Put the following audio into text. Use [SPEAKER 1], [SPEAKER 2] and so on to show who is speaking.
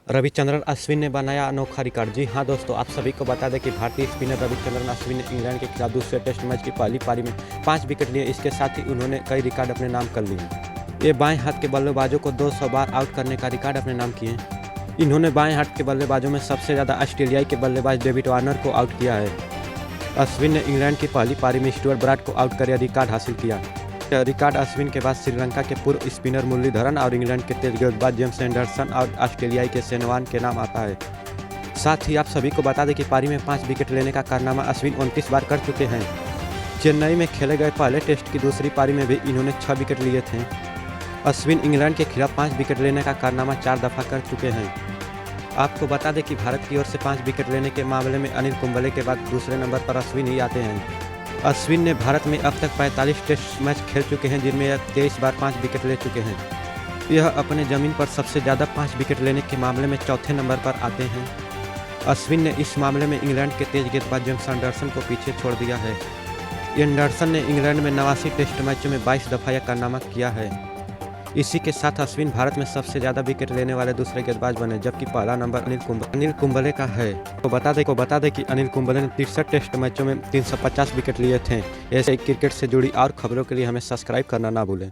[SPEAKER 1] रविचंद्रन अश्विन ने बनाया अनोखा रिकॉर्ड। जी हाँ दोस्तों, आप सभी को बता दें कि भारतीय स्पिनर रविचंद्रन अश्विन ने इंग्लैंड के खिलाफ दूसरे टेस्ट मैच की पहली पारी में 5 विकेट लिए। इसके साथ ही उन्होंने कई रिकॉर्ड अपने नाम कर लिए। ये बाएं हाथ के बल्लेबाजों को 200 बार आउट करने का रिकॉर्ड अपने नाम किए। इन्होंने बाएं हाथ के बल्लेबाजों में सबसे ज़्यादा ऑस्ट्रेलियाई के बल्लेबाज डेविड वार्नर को आउट किया है। अश्विन ने इंग्लैंड की पहली पारी में स्टुअर्ट ब्रॉड को आउट कर यह रिकॉर्ड हासिल किया। यह रिकॉर्ड अश्विन के बाद श्रीलंका के पूर्व स्पिनर मुरलीधरन और इंग्लैंड के तेज गेंदबाज जेम्स एंडरसन और ऑस्ट्रेलियाई के शेन वॉर्न के नाम आता है। साथ ही आप सभी को बता दें कि पारी में 5 विकेट लेने का कारनामा अश्विन 29 बार कर चुके हैं। चेन्नई में खेले गए पहले टेस्ट की दूसरी पारी में भी इन्होंने 6 विकेट लिए थे। अश्विन इंग्लैंड के खिलाफ 5 विकेट लेने का कारनामा 4 दफ़ा कर चुके हैं। आपको बता दें कि भारत की ओर से 5 विकेट लेने के मामले में अनिल कुंबले के बाद दूसरे नंबर पर अश्विन ही आते हैं। अश्विन ने भारत में अब तक 45 टेस्ट मैच खेल चुके हैं, जिनमें यह 23 बार 5 विकेट ले चुके हैं। यह अपने ज़मीन पर सबसे ज़्यादा 5 विकेट लेने के मामले में चौथे नंबर पर आते हैं। अश्विन ने इस मामले में इंग्लैंड के तेज गेंदबाज जेम्स एंडरसन को पीछे छोड़ दिया है। एंडरसन ने इंग्लैंड में 89 टेस्ट मैचों में 22 दफ़ा यह कारनामा किया है। इसी के साथ अश्विन भारत में सबसे ज़्यादा विकेट लेने वाले दूसरे गेंदबाज बने, जबकि पहला नंबर अनिल कुंबले का है। तो बता दें कि अनिल कुंबले ने 63 टेस्ट मैचों में 350 विकेट लिए थे। ऐसे क्रिकेट से जुड़ी और खबरों के लिए हमें सब्सक्राइब करना ना भूलें।